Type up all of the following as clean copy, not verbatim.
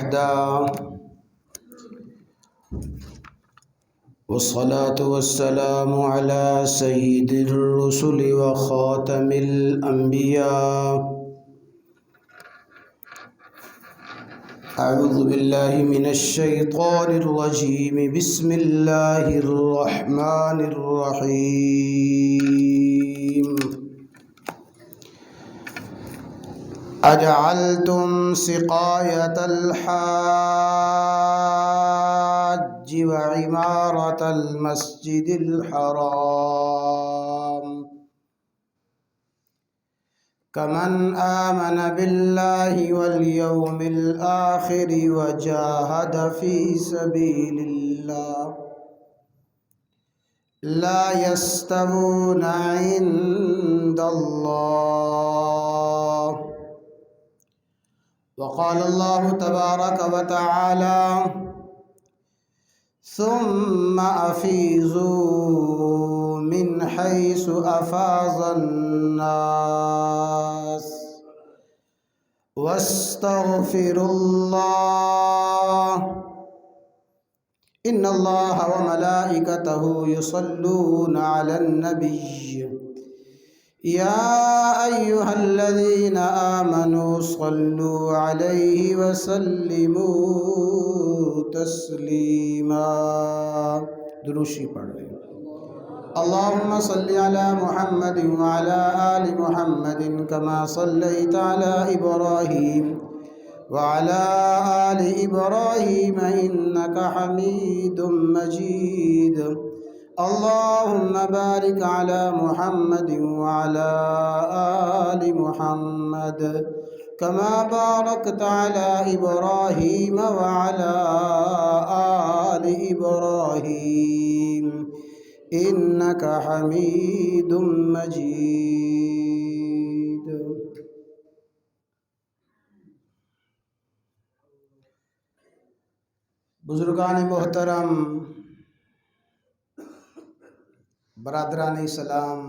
وحده والصلاة والسلام على سيد الرسل وخاتم الأنبياء أعوذ بالله من الشيطان الرجيم بسم الله الرحمن الرحيم أجعلتم سقاية الحاج وعمارة المسجد الحرام كمن آمن بالله واليوم الآخر وجاهد في سبيل الله لا يستوون عند الله. وقال الله تبارك وتعالى ثم أفيضوا من حيث أفاض الناس واستغفروا الله إن الله وملائكته يصلون على النبي يا أيها الذين آمنوا صلوا عليه وسلموا تسليما. دروشی پڑھ رہے ہیں. اللهم صل على محمد وعلى آل محمد كما صليت على إبراهيم وعلى آل إبراهيم إنك حميد مجيد. اللهم بارك على محمد وعلى آل محمد كما باركت على إبراهيم وعلى آل إبراهيم إنك حميد مجيد. بزرگان محترم، برادران اسلام،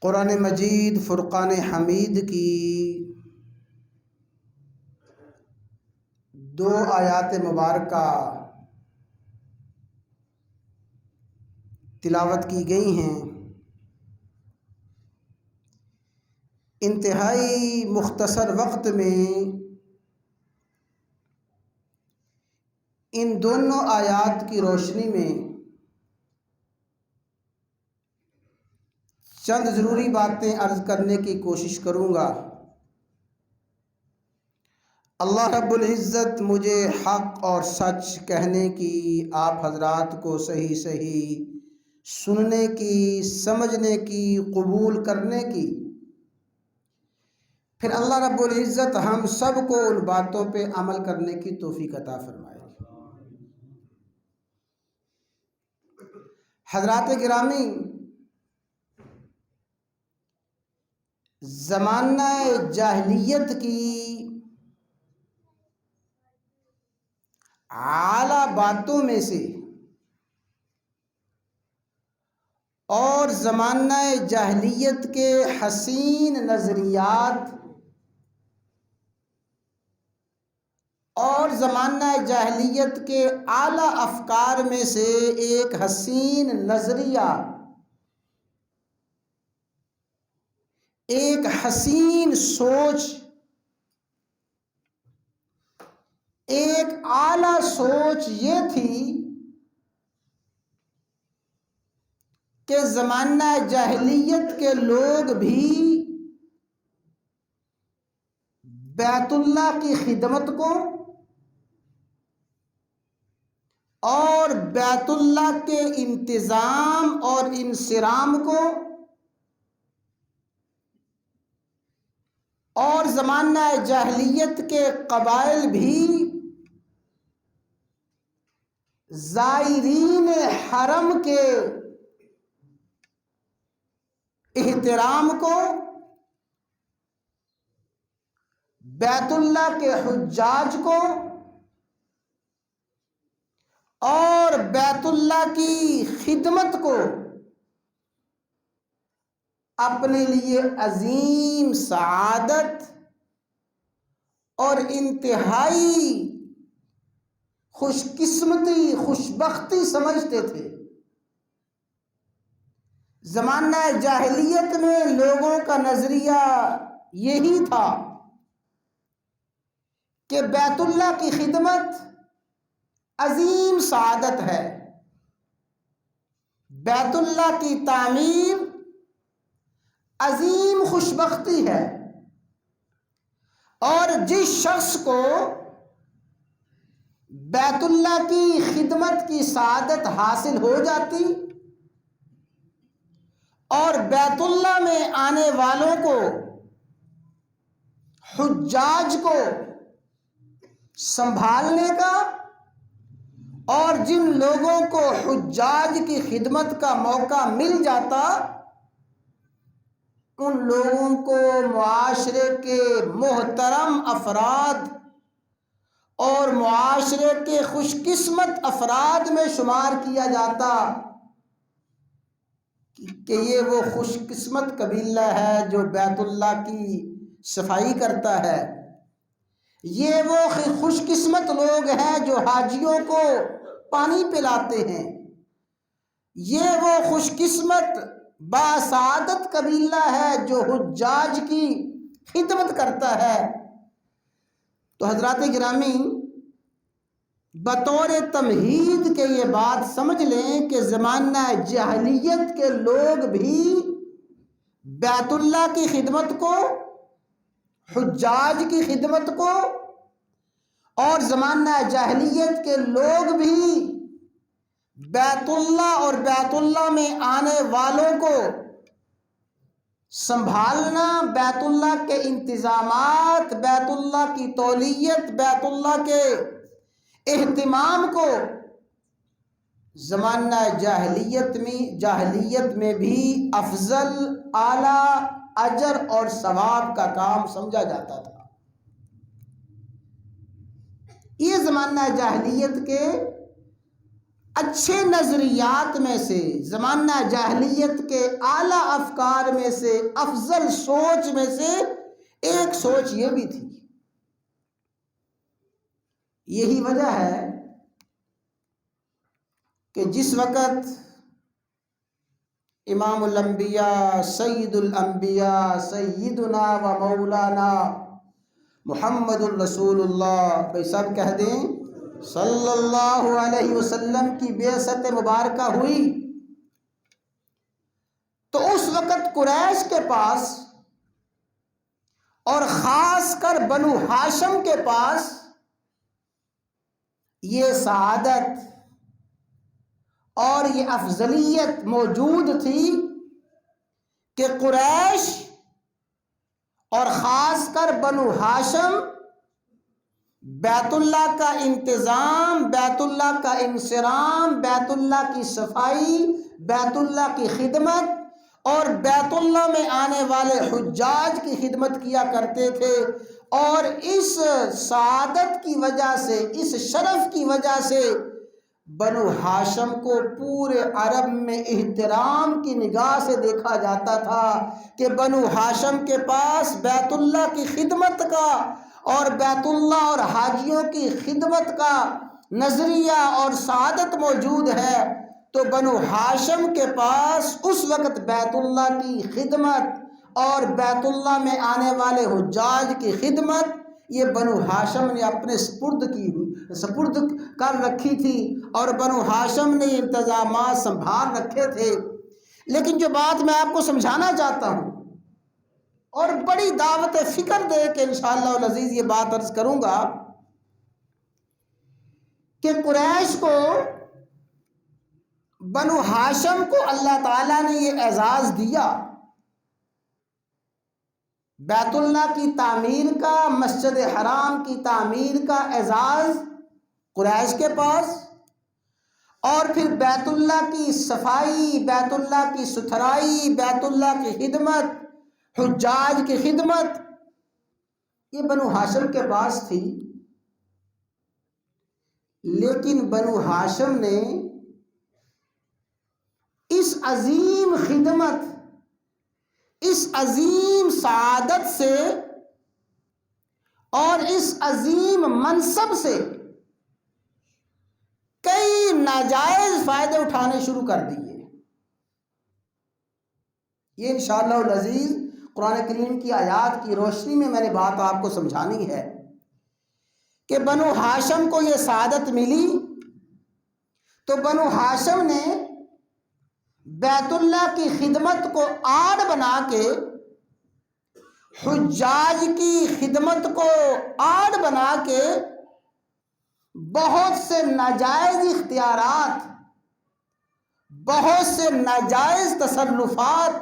قرآن مجید فرقان حمید کی 2 آیات مبارکہ تلاوت کی گئی ہیں. انتہائی مختصر وقت میں ان دونوں آیات کی روشنی میں چند ضروری باتیں عرض کرنے کی کوشش کروں گا. اللہ رب العزت مجھے حق اور سچ کہنے کی، آپ حضرات کو صحیح سننے کی، سمجھنے کی، قبول کرنے کی، پھر اللہ رب العزت ہم سب کو ان باتوں پہ عمل کرنے کی توفیق عطا فرمائے. حضرات گرامی، زمانہ جاہلیت کی اعلیٰ باتوں میں سے اور زمانہ جاہلیت کے حسین نظریات اور زمانہ جاہلیت کے اعلیٰ افکار میں سے ایک حسین نظریہ، ایک حسین سوچ، ایک اعلیٰ سوچ یہ تھی کہ زمانہ جاہلیت کے لوگ بھی بیت اللہ کی خدمت کو اور بیت اللہ کے انتظام اور انصرام کو اور زمانہ جاہلیت کے قبائل بھی زائرین حرم کے احترام کو، بیت اللہ کے حجاج کو اور بیت اللہ کی خدمت کو اپنے لیے عظیم سعادت اور انتہائی خوش قسمتی خوش بختی سمجھتے تھے۔ زمانہ جاہلیت میں لوگوں کا نظریہ یہی تھا کہ بیت اللہ کی خدمت عظیم سعادت ہے، بیت اللہ کی تعمیر عظیم خوش بختی ہے، اور جس شخص کو بیت اللہ کی خدمت کی سعادت حاصل ہو جاتی اور بیت اللہ میں آنے والوں کو، حجاج کو سنبھالنے کا، اور جن لوگوں کو حجاج کی خدمت کا موقع مل جاتا ان لوگوں کو معاشرے کے محترم افراد اور معاشرے کے خوش قسمت افراد میں شمار کیا جاتا کہ یہ وہ خوش قسمت قبیلہ ہے جو بیت اللہ کی صفائی کرتا ہے، یہ وہ خوش قسمت لوگ ہیں جو حاجیوں کو پانی پلاتے ہیں، یہ وہ خوش قسمت باسعادت قبیلہ ہے جو حجاج کی خدمت کرتا ہے۔ تو حضرات گرامی، بطور تمہید کے یہ بات سمجھ لیں کہ زمانہ جاہلیت کے لوگ بھی بیت اللہ کی خدمت کو، حجاج کی خدمت کو، اور زمانہ جاہلیت کے لوگ بھی بیت اللہ اور بیت اللہ میں آنے والوں کو سنبھالنا، بیت اللہ کے انتظامات، بیت اللہ کی تولیت، بیت اللہ کے اہتمام کو زمانہ جاہلیت میں بھی افضل، اعلیٰ اجر اور ثواب کا کام سمجھا جاتا تھا۔ یہ زمانہ جاہلیت کے اچھے نظریات میں سے، زمانہ جاہلیت کے اعلیٰ افکار میں سے، افضل سوچ میں سے ایک سوچ یہ بھی تھی۔ یہی وجہ ہے کہ جس وقت امام الانبیاء، سید الانبیاء، سیدنا و مولانا محمد الرسول اللہ، بھائی سب کہہ دیں صلی اللہ علیہ وسلم کی بعثت مبارکہ ہوئی، تو اس وقت قریش کے پاس اور خاص کر بنو ہاشم کے پاس یہ سعادت اور یہ افضلیت موجود تھی کہ قریش اور خاص کر بنو ہاشم بیت اللہ کا انتظام، بیت اللہ کا انصرام، بیت اللہ کی صفائی، بیت اللہ کی خدمت اور بیت اللہ میں آنے والے حجاج کی خدمت کیا کرتے تھے، اور اس سعادت کی وجہ سے، اس شرف کی وجہ سے بنو ہاشم کو پورے عرب میں احترام کی نگاہ سے دیکھا جاتا تھا کہ بنو ہاشم کے پاس بیت اللہ کی خدمت کا اور بیت اللہ اور حاجیوں کی خدمت کا نظریہ اور سعادت موجود ہے، تو بنو ہاشم کے پاس اس وقت بیت اللہ کی خدمت اور بیت اللہ میں آنے والے حجاج کی خدمت یہ بنو ہاشم نے اپنے سپرد کر رکھی تھی، اور بنو ہاشم نے انتظامات سنبھال رکھے تھے۔ لیکن جو بات میں آپ کو سمجھانا چاہتا ہوں اور بڑی دعوت فکر دے کے انشاءاللہ العزیز یہ بات عرض کروں گا کہ قریش کو، بنو ہاشم کو اللہ تعالیٰ نے یہ اعزاز دیا بیت اللہ کی تعمیر کا، مسجد حرام کی تعمیر کا اعزاز قریش کے پاس، اور پھر بیت اللہ کی صفائی، بیت اللہ کی ستھرائی، بیت اللہ کی خدمت، حجاج کی خدمت یہ بنو ہاشم کے پاس تھی۔ لیکن بنو ہاشم نے اس عظیم خدمت، اس عظیم سعادت سے اور اس عظیم منصب سے کئی ناجائز فائدے اٹھانے شروع کر دیے۔ یہ انشاءاللہ العزیز قرآن کریم کی آیات کی روشنی میں نے بات آپ کو سمجھانی ہے کہ بنو ہاشم کو یہ سعادت ملی تو بنو ہاشم نے بیت اللہ کی خدمت کو آڑ بنا کے، حجاج کی خدمت کو آڑ بنا کے بہت سے ناجائز اختیارات، بہت سے ناجائز تصرفات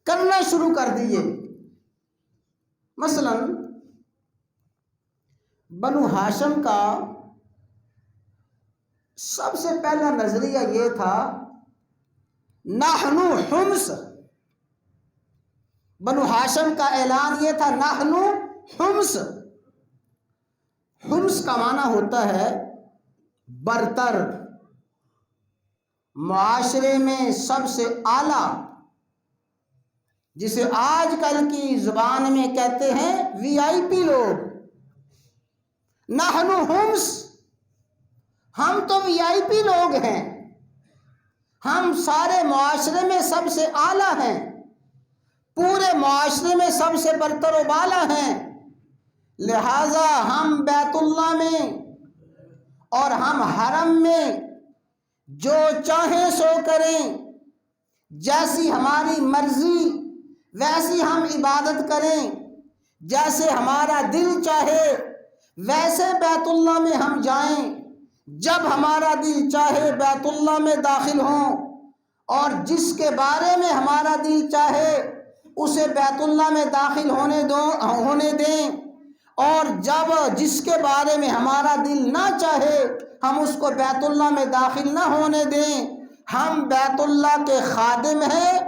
کرنا شروع کر دیے۔ مثلا بنو ہاشم کا سب سے پہلا نظریہ یہ تھا نحنو حمص۔ بنو ہاشم کا اعلان یہ تھا نحنو حمص۔ حمص کا معنی ہوتا ہے برتر، معاشرے میں سب سے اعلیٰ، جسے آج کل کی زبان میں کہتے ہیں وی آئی پی لوگ۔ نحنو حمص، ہم تو وی آئی پی لوگ ہیں، ہم سارے معاشرے میں سب سے اعلیٰ ہیں، پورے معاشرے میں سب سے برتر و بالا ہیں، لہذا ہم بیت اللہ میں اور ہم حرم میں جو چاہیں سو کریں، جیسی ہماری مرضی ویسی ہم عبادت کریں، جیسے ہمارا دل چاہے ویسے بیت اللہ میں ہم جائیں، جب ہمارا دل چاہے بیت اللہ میں داخل ہوں، اور جس کے بارے میں ہمارا دل چاہے اسے بیت اللہ میں داخل ہونے دیں، اور جب جس کے بارے میں ہمارا دل نہ چاہے ہم اس کو بیت اللہ میں داخل نہ ہونے دیں۔ ہم بیت اللہ کے خادم ہیں،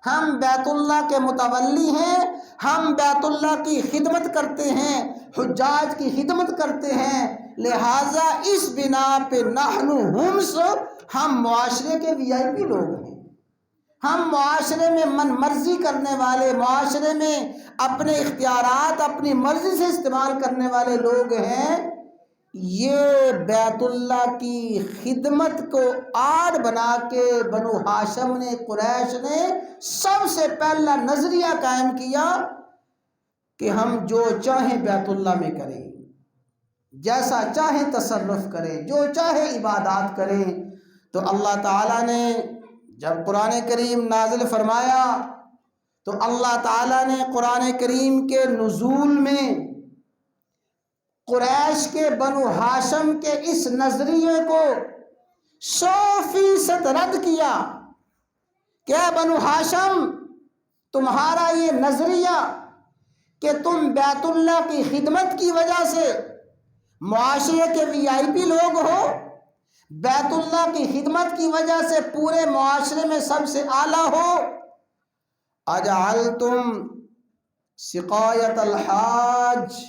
ہم بیت اللہ کے متولی ہیں، ہم بیت اللہ کی خدمت کرتے ہیں، حجاج کی خدمت کرتے ہیں، لہٰذا اس بنا پہ نحنو حمص، ہم معاشرے کے وی آئی پی لوگ ہیں، ہم معاشرے میں من مرضی کرنے والے، معاشرے میں اپنے اختیارات اپنی مرضی سے استعمال کرنے والے لوگ ہیں۔ یہ بیت اللہ کی خدمت کو آڑ بنا کے بنو ہاشم نے، قریش نے سب سے پہلا نظریہ قائم کیا کہ ہم جو چاہیں بیت اللہ میں کریں، جیسا چاہیں تصرف کریں، جو چاہے عبادات کریں۔ تو اللہ تعالیٰ نے جب قرآن کریم نازل فرمایا تو اللہ تعالیٰ نے قرآن کریم کے نزول میں قریش کے بنو ہاشم کے اس نظریے کو 100% رد کیا کہ اے بنو ہاشم، تمہارا یہ نظریہ کہ تم بیت اللہ کی خدمت کی وجہ سے معاشرے کے وی آئی پی لوگ ہو، بیت اللہ کی خدمت کی وجہ سے پورے معاشرے میں سب سے اعلیٰ ہو، اجعلتم سقایت الحاج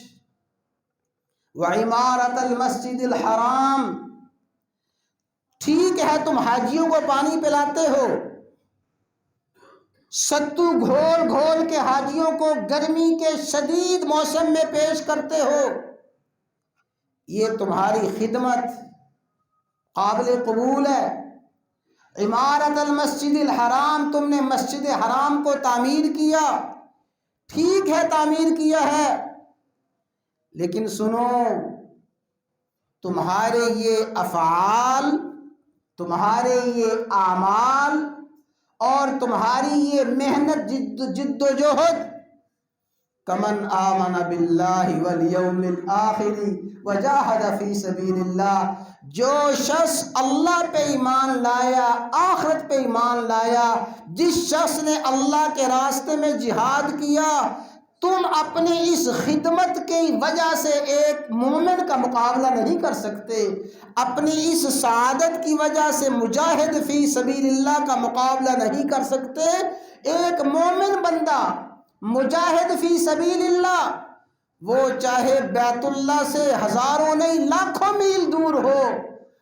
وعمارت المسجد الحرام، ٹھیک ہے تم حاجیوں کو پانی پلاتے ہو، ستو گھول گھول کے حاجیوں کو گرمی کے شدید موسم میں پیش کرتے ہو، یہ تمہاری خدمت قابل قبول ہے۔ عمارت المسجد الحرام، تم نے مسجد حرام کو تعمیر کیا، ٹھیک ہے تعمیر کیا ہے، لیکن سنو، تمہارے یہ افعال، تمہارے یہ اعمال اور تمہاری یہ محنت جد و جہد، کمن آمن باللہ والیوم الآخر وجاہد فی سبیل اللہ، جو شخص اللہ پہ ایمان لایا، آخرت پہ ایمان لایا، جس شخص نے اللہ کے راستے میں جہاد کیا، تم اپنے اس خدمت کی وجہ سے ایک مومن کا مقابلہ نہیں کر سکتے، اپنی اس سعادت کی وجہ سے مجاہد فی سبیل اللہ کا مقابلہ نہیں کر سکتے۔ ایک مومن بندہ مجاہد فی سبیل اللہ، وہ چاہے بیت اللہ سے ہزاروں نہیں لاکھوں میل دور ہو،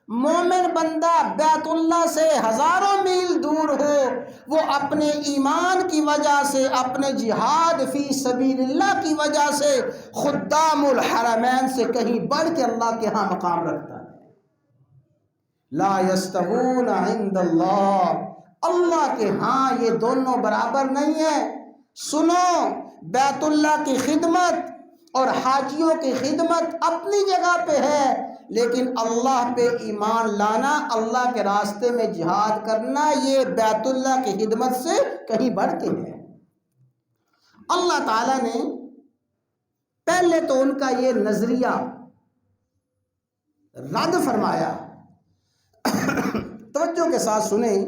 مومن بندہ بیت اللہ سے ہزاروں میل دور ہو، وہ اپنے ایمان کی وجہ سے، اپنے جہاد فی سبیل اللہ کی وجہ سے خدام الحرمین سے کہیں بڑھ کے اللہ کے ہاں مقام رکھتا ہے۔ لا یستوون عند اللہ، اللہ کے ہاں یہ دونوں برابر نہیں ہیں۔ سنو، بیت اللہ کی خدمت اور حاجیوں کی خدمت اپنی جگہ پہ ہے، لیکن اللہ پہ ایمان لانا، اللہ کے راستے میں جہاد کرنا، یہ بیت اللہ کی خدمت سے کہیں بڑھ کے ہے۔ اللہ تعالیٰ نے پہلے تو ان کا یہ نظریہ رد فرمایا۔ توجہ کے ساتھ سنیں،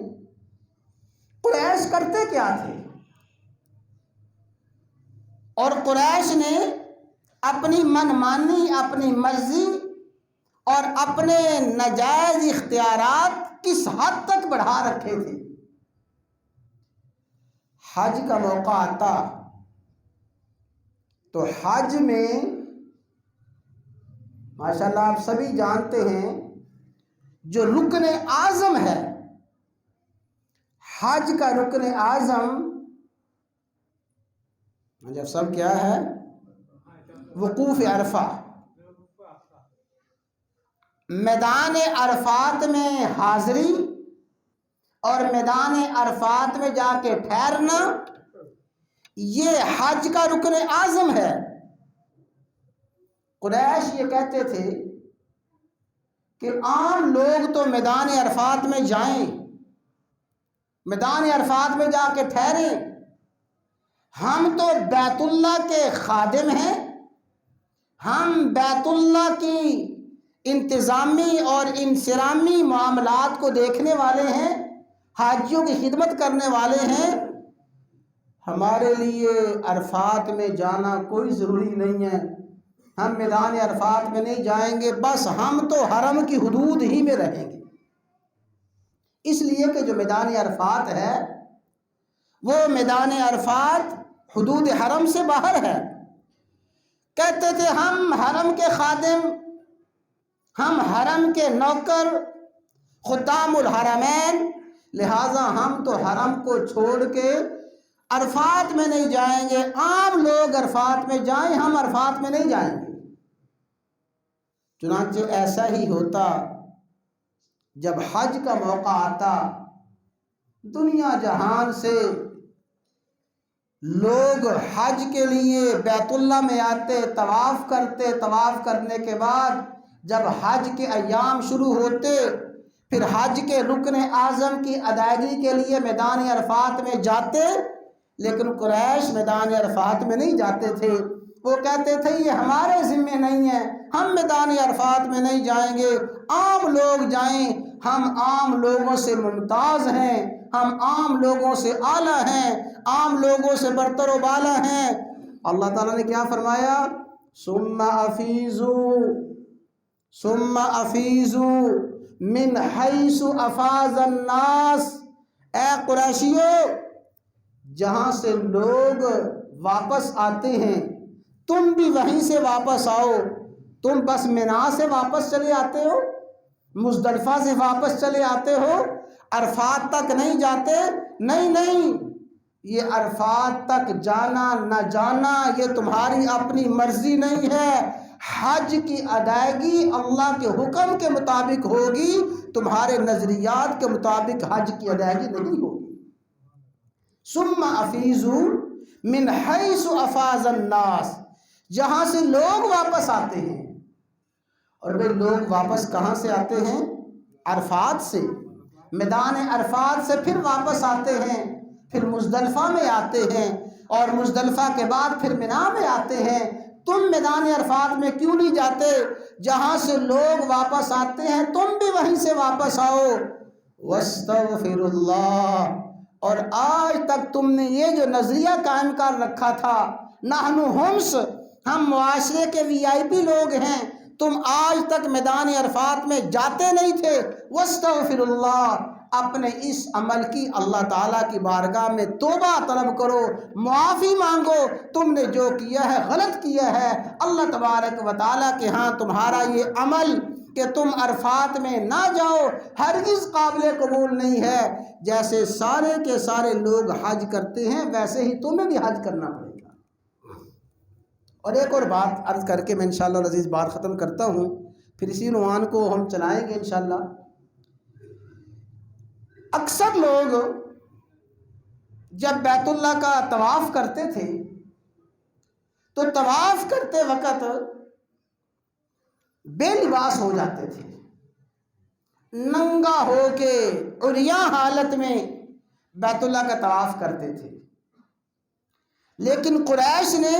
قریش کرتے کیا تھے؟ اور قریش نے اپنی من مانی، اپنی مرضی اور اپنے ناجائز اختیارات کس حد تک بڑھا رکھے تھے؟ حج کا موقع آتا تو حج میں ماشاءاللہ آپ سبھی جانتے ہیں جو رکن اعظم ہے، حج کا رکن اعظم جب سب کیا ہے؟ وقوف عرفہ۔ میدان عرفات میں حاضری اور میدان عرفات میں جا کے ٹھہرنا، یہ حج کا رکن اعظم ہے۔ قریش یہ کہتے تھے کہ عام لوگ تو میدان عرفات میں جائیں، میدان عرفات میں جا کے ٹھہریں، ہم تو بیت اللہ کے خادم ہیں، ہم بیت اللہ کی انتظامی اور انصرامی معاملات کو دیکھنے والے ہیں، حاجیوں کی خدمت کرنے والے ہیں، ہمارے لیے عرفات میں جانا کوئی ضروری نہیں ہے، ہم میدان عرفات میں نہیں جائیں گے، بس ہم تو حرم کی حدود ہی میں رہیں گے۔ اس لیے کہ جو میدان عرفات ہے وہ میدان عرفات حدود حرم سے باہر ہے۔ کہتے تھے ہم حرم کے خادم، ہم حرم کے نوکر، خدام الحرمین، لہٰذا ہم تو حرم کو چھوڑ کے عرفات میں نہیں جائیں گے، عام لوگ عرفات میں جائیں، ہم عرفات میں نہیں جائیں گے۔ چنانچہ ایسا ہی ہوتا، جب حج کا موقع آتا، دنیا جہان سے لوگ حج کے لیے بیت اللہ میں آتے، طواف کرتے، طواف کرنے کے بعد جب حج کے ایام شروع ہوتے، پھر حج کے رکن اعظم کی ادائیگی کے لیے میدان عرفات میں جاتے، لیکن قریش میدان عرفات میں نہیں جاتے تھے۔ وہ کہتے تھے یہ ہمارے ذمے نہیں ہے، ہم میدان عرفات میں نہیں جائیں گے، عام لوگ جائیں، ہم عام لوگوں سے ممتاز ہیں، ہم عام لوگوں سے اعلیٰ ہیں، عام لوگوں سے برتر و بالا ہیں۔ اللہ تعالیٰ نے کیا فرمایا؟ ثم افیضوا من حیث افاض الناس، اے قریشیو، جہاں سے لوگ واپس آتے ہیں تم بھی وہیں سے واپس آؤ۔ تم بس مینا سے واپس چلے آتے ہو، مزدلفہ سے واپس چلے آتے ہو، عرفات تک نہیں جاتے؟ نہیں، یہ عرفات تک جانا نہ جانا یہ تمہاری اپنی مرضی نہیں ہے، حج کی ادائیگی اللہ کے حکم کے مطابق ہوگی، تمہارے نظریات کے مطابق حج کی ادائیگی نہیں ہوگی۔ ثم افیضوا من حیث افاض الناس، جہاں سے لوگ واپس آتے ہیں۔ اور وہ لوگ واپس کہاں سے آتے ہیں؟ عرفات سے، میدان عرفات سے پھر واپس آتے ہیں، پھر مزدلفہ میں آتے ہیں، اور مزدلفہ کے بعد پھر مینا میں آتے ہیں۔ تم میدان عرفات میں کیوں نہیں جاتے؟ جہاں سے لوگ واپس آتے ہیں تم بھی وہیں سے واپس آؤ۔ واستغفر اللہ، اور آج تک تم نے یہ جو نظریہ قائم کر رکھا تھا، نحن ہمس، ہم معاشرے کے VIP لوگ ہیں، تم آج تک میدان عرفات میں جاتے نہیں تھے۔ واستغفر اللہ، اپنے اس عمل کی اللہ تعالیٰ کی بارگاہ میں توبہ طلب کرو، معافی مانگو، تم نے جو کیا ہے غلط کیا ہے، اللہ تبارک و تعالیٰ کے ہاں تمہارا یہ عمل کہ تم عرفات میں نہ جاؤ ہرگز قابل قبول نہیں ہے۔ جیسے سارے کے سارے لوگ حج کرتے ہیں ویسے ہی تمہیں بھی حج کرنا پڑے گا۔ اور ایک اور بات عرض کر کے میں انشاءاللہ العزیز بات ختم کرتا ہوں، پھر اسی عنوان کو ہم چلائیں گے انشاءاللہ۔ اکثر لوگ جب بیت اللہ کا طواف کرتے تھے تو طواف کرتے وقت بے لباس ہو جاتے تھے، ننگا ہو کے عریاں حالت میں بیت اللہ کا طواف کرتے تھے۔ لیکن قریش نے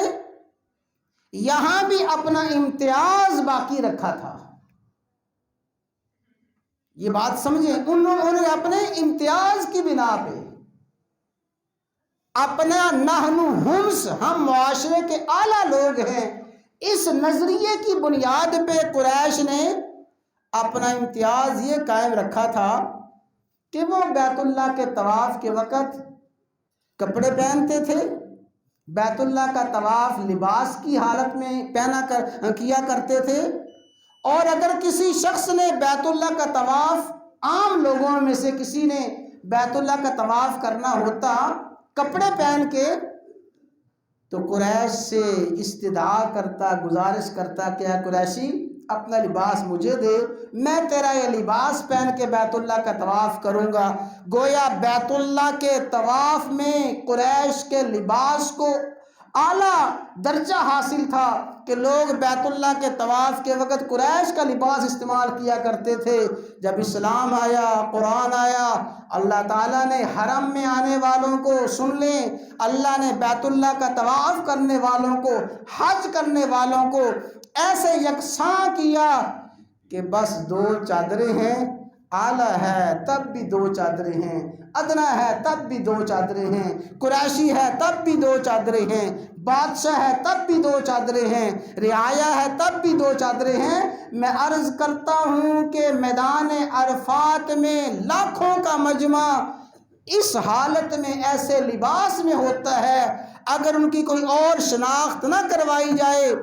یہاں بھی اپنا امتیاز باقی رکھا تھا۔ یہ بات سمجھیں، انہوں نے اپنے امتیاز کی بنا پہ اپنا نحن ہمس، ہم معاشرے کے اعلیٰ لوگ ہیں، اس نظریے کی بنیاد پہ قریش نے اپنا امتیاز یہ قائم رکھا تھا کہ وہ بیت اللہ کے طواف کے وقت کپڑے پہنتے تھے، بیت اللہ کا طواف لباس کی حالت میں کیا کرتے تھے، اور اگر کسی شخص نے بیت اللہ کا طواف، عام لوگوں میں سے کسی نے بیت اللہ کا طواف کرنا ہوتا کپڑے پہن کے، تو قریش سے استدعا کرتا، گزارش کرتا کہ اے قریشی اپنا لباس مجھے دے، میں تیرا یہ لباس پہن کے بیت اللہ کا طواف کروں گا۔ گویا بیت اللہ کے طواف میں قریش کے لباس کو اعلیٰ درجہ حاصل تھا کہ لوگ بیت اللہ کے طواف کے وقت قریش کا لباس استعمال کیا کرتے تھے۔ جب اسلام آیا، قرآن آیا، اللہ تعالیٰ نے حرم میں آنے والوں کو سن لیں، اللہ نے بیت اللہ کا طواف کرنے والوں کو، حج کرنے والوں کو ایسے یکساں کیا کہ بس 2 چادریں ہیں، اعلیٰ ہے تب بھی 2 چادریں ہیں، ادنا ہے تب بھی 2 چادریں ہیں، قریشی ہے تب بھی 2 چادریں ہیں، بادشاہ ہے تب بھی 2 چادریں ہیں، رعایا ہے تب بھی 2 چادریں ہیں۔ میں عرض کرتا ہوں کہ میدان عرفات میں لاکھوں کا مجمع اس حالت میں ایسے لباس میں ہوتا ہے، اگر ان کی کوئی اور شناخت نہ کروائی جائے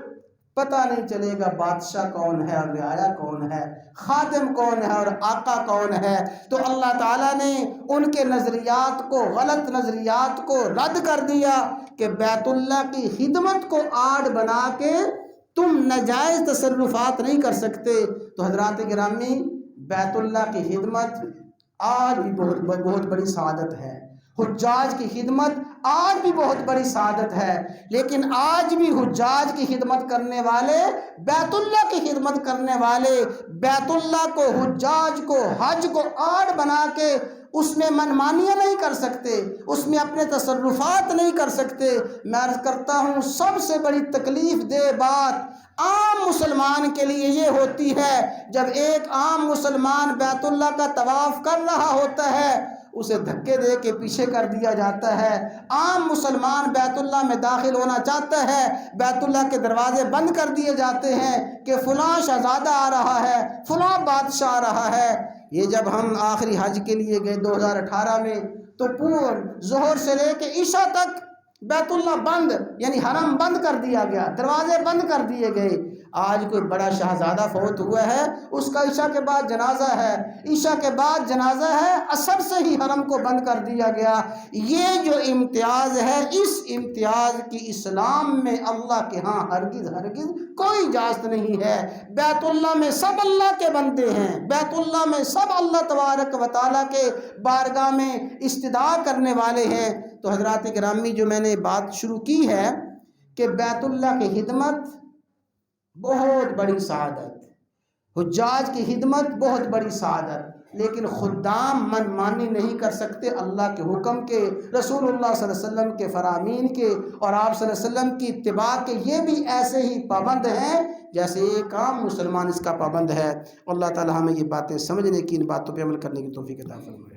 پتہ نہیں چلے گا بادشاہ کون ہے اور رعایا کون ہے، خادم کون ہے اور آقا کون ہے۔ تو اللہ تعالیٰ نے ان کے نظریات کو، غلط نظریات کو رد کر دیا کہ بیت اللہ کی خدمت کو آڑ بنا کے تم ناجائز تصرفات نہیں کر سکتے۔ تو حضرات گرامی، بیت اللہ کی خدمت آج بھی بہت بڑی سعادت ہے، حجاج کی خدمت آج بھی بہت بڑی سعادت ہے، لیکن آج بھی حجاج کی خدمت کرنے والے، بیت اللہ کی خدمت کرنے والے، بیت اللہ کو، حجاج کو، حج کو آڑ بنا کے اس میں منمانیاں نہیں کر سکتے، اس میں اپنے تصرفات نہیں کر سکتے۔ میں عرض کرتا ہوں سب سے بڑی تکلیف دہ بات عام مسلمان کے لیے یہ ہوتی ہے، جب ایک عام مسلمان بیت اللہ کا طواف کر رہا ہوتا ہے اسے دھکے دے کے پیچھے کر دیا جاتا ہے۔ عام مسلمان بیت اللہ میں داخل ہونا چاہتا ہے، بیت اللہ کے دروازے بند کر دیے جاتے ہیں کہ فلاں شہزادہ آ رہا ہے، فلاں بادشاہ آ رہا ہے۔ یہ جب ہم آخری حج کے لیے گئے 2018 میں تو ظہر سے لے کے عشاء تک بیت اللہ بند، یعنی حرم بند کر دیا گیا، دروازے بند کر دیے گئے۔ آج کوئی بڑا شہزادہ فوت ہوا ہے، اس کا عشاء کے بعد جنازہ ہے، عشاء کے بعد جنازہ ہے، عصر سے ہی حرم کو بند کر دیا گیا۔ یہ جو امتیاز ہے، اس امتیاز کی اسلام میں اللہ کے ہاں ہرگز کوئی اجازت نہیں ہے۔ بیت اللہ میں سب اللہ کے بندے ہیں، بیت اللہ میں سب اللہ تبارک و تعالیٰ کے بارگاہ میں استدعا کرنے والے ہیں۔ تو حضرات گرامی، جو میں نے بات شروع کی ہے کہ بیت اللہ کی خدمت بہت بڑی سعادت، حجاج کی خدمت بہت بڑی سعادت، لیکن خدام من مانی نہیں کر سکتے اللہ کے حکم کے، رسول اللہ صلی اللہ علیہ وسلم کے فرامین کے، اور آپ صلی اللہ علیہ وسلم کی اتباع کے۔ یہ بھی ایسے ہی پابند ہیں جیسے ایک عام مسلمان اس کا پابند ہے۔ اللہ تعالی ہمیں یہ باتیں سمجھنے کی، ان باتوں پہ عمل کرنے کی توفیق عطا فرمائے۔